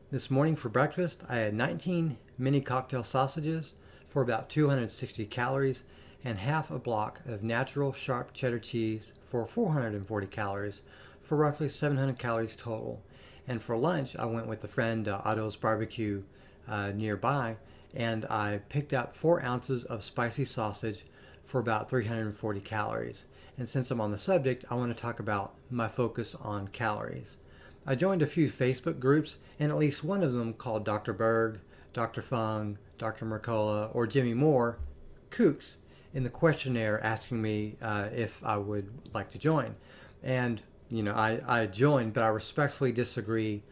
This morning for breakfast, I had 19 mini cocktail sausages for about 260 calories and half a block of natural sharp cheddar cheese for 440 calories for roughly 700 calories total. And for lunch, I went with a friend, Otto's Barbecue nearby, and I picked up 4 ounces of spicy sausage for about 340 calories. And since I'm on the subject, I want to talk about my focus on calories. I joined a few Facebook groups, and at least one of them called Dr. Berg, Dr. Fung, Dr. Mercola, or Jimmy Moore, kooks, in the questionnaire asking me if I would like to join. And, I joined, but I respectfully disagree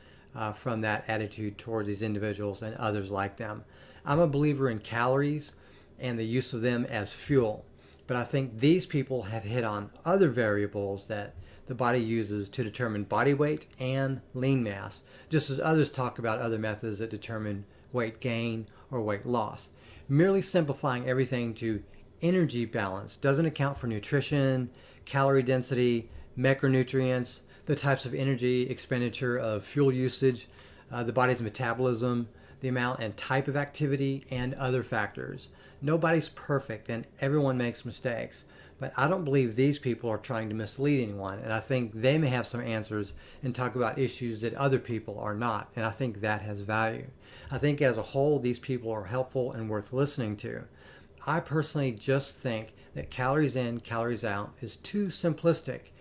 from that attitude towards these individuals and others like them. I'm a believer in calories and the use of them as fuel, but I think these people have hit on other variables that the body uses to determine body weight and lean mass, just as others talk about other methods that determine weight gain or weight loss. Merely simplifying everything to energy balance doesn't account for nutrition, calorie density, macronutrients, the types of energy expenditure of fuel usage, the body's metabolism, the amount and type of activity, and other factors. Nobody's perfect and everyone makes mistakes. But I don't believe these people are trying to mislead anyone, and I think they may have some answers and talk about issues that other people are not, and I think that has value. I think as a whole, these people are helpful and worth listening to. I personally just think that calories in, calories out is too simplistic,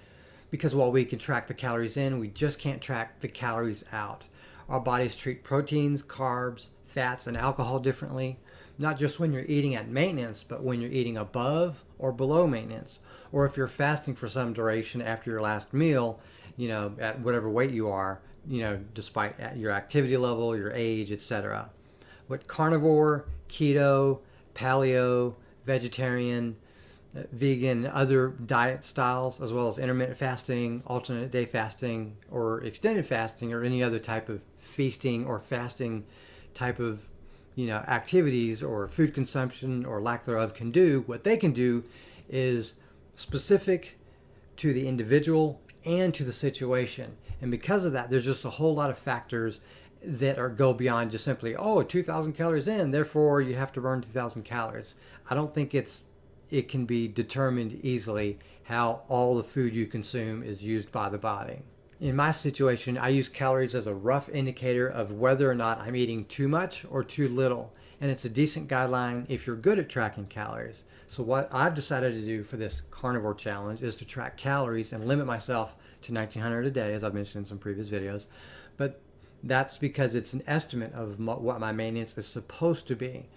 because while we can track the calories in, we just can't track the calories out. Our bodies treat proteins, carbs, fats, and alcohol differently, not just when you're eating at maintenance, but when you're eating above or below maintenance, or if you're fasting for some duration after your last meal, at whatever weight you are, despite your activity level, your age, etc. What carnivore, keto, paleo, vegetarian, vegan, other diet styles, as well as intermittent fasting, alternate day fasting, or extended fasting, or any other type of feasting or fasting type of activities or food consumption or lack thereof can do, what they can do is specific to the individual and to the situation. And because of that, there's just a whole lot of factors that go beyond just simply, 2,000 calories in, therefore you have to burn 2,000 calories. I don't think it can be determined easily how all the food you consume is used by the body. In my situation, I use calories as a rough indicator of whether or not I'm eating too much or too little. And it's a decent guideline if you're good at tracking calories. So what I've decided to do for this carnivore challenge is to track calories and limit myself to 1,900 a day, as I've mentioned in some previous videos. But that's because it's an estimate of what my maintenance is supposed to be.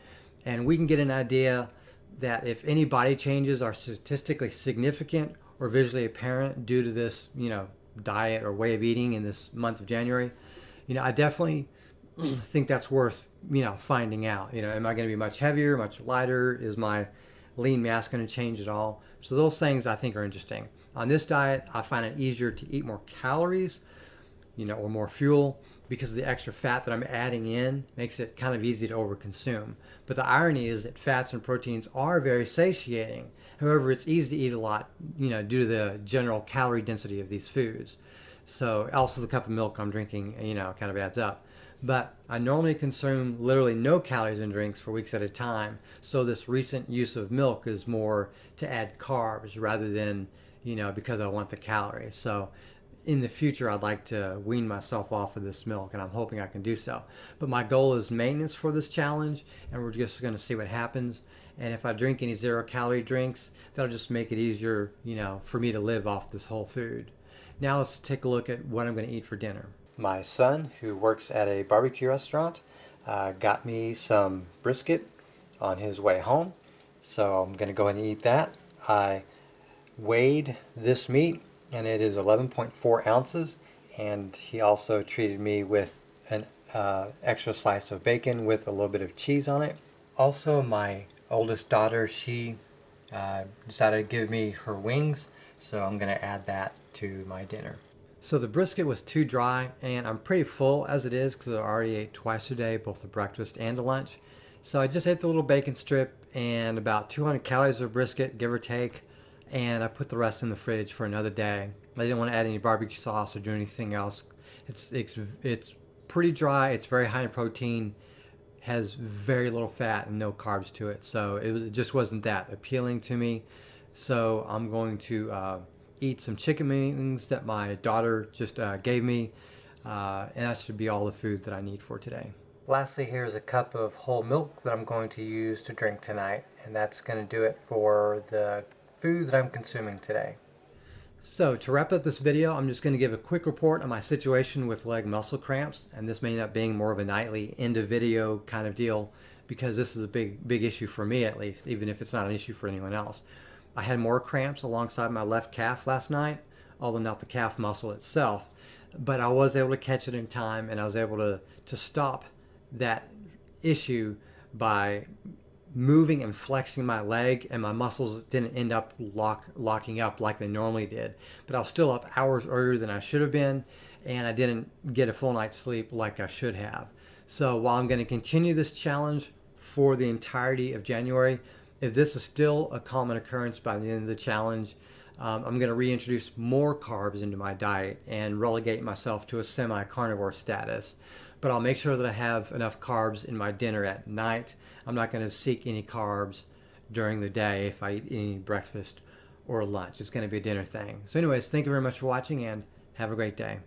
And we can get an idea that if any body changes are statistically significant or visually apparent due to this, diet or way of eating in this month of January, I definitely think that's worth, finding out. Am I going to be much heavier, much lighter? Is my lean mass going to change at all? So those things I think are interesting. On this diet, I find it easier to eat more calories, or more fuel, because the extra fat that I'm adding in makes it kind of easy to overconsume. But the irony is that fats and proteins are very satiating. However, it's easy to eat a lot, due to the general calorie density of these foods. So also the cup of milk I'm drinking, kind of adds up. But I normally consume literally no calories in drinks for weeks at a time. So this recent use of milk is more to add carbs rather than, because I want the calories. So in the future, I'd like to wean myself off of this milk, and I'm hoping I can do so. But my goal is maintenance for this challenge, and we're just going to see what happens. And if I drink any zero-calorie drinks, that'll just make it easier, for me to live off this whole food. Now let's take a look at what I'm going to eat for dinner. My son, who works at a barbecue restaurant, got me some brisket on his way home, so I'm going to go ahead and eat that. I weighed this meat, and it is 11.4 ounces, and he also treated me with an extra slice of bacon with a little bit of cheese on it. Also, my oldest daughter, she decided to give me her wings, so I'm going to add that to my dinner. So the brisket was too dry, and I'm pretty full as it is because I already ate twice a day, both for breakfast and to lunch. So I just ate the little bacon strip and about 200 calories of brisket, give or take, and I put the rest in the fridge for another day. I didn't want to add any barbecue sauce or do anything else. It's pretty dry. It's very high in protein, has very little fat and no carbs to it. So it just wasn't that appealing to me. So I'm going to eat some chicken wings that my daughter just gave me. And that should be all the food that I need for today. Lastly, here's a cup of whole milk that I'm going to use to drink tonight. And that's going to do it for the food that I'm consuming today. So to wrap up this video, I'm just going to give a quick report on my situation with leg muscle cramps. And this may end up being more of a nightly end of video kind of deal, because this is a big issue for me, at least, even if it's not an issue for anyone else. I had more cramps alongside my left calf last night, although not the calf muscle itself. But I was able to catch it in time, and I was able to stop that issue by moving and flexing my leg, and my muscles didn't end up locking up like they normally did. But I was still up hours earlier than I should have been, and I didn't get a full night's sleep like I should have. So while I'm going to continue this challenge for the entirety of January, if this is still a common occurrence by the end of the challenge, I'm going to reintroduce more carbs into my diet and relegate myself to a semi-carnivore status. But I'll make sure that I have enough carbs in my dinner at night. I'm not going to seek any carbs during the day if I eat any breakfast or lunch. It's going to be a dinner thing. So anyways, thank you very much for watching, and have a great day.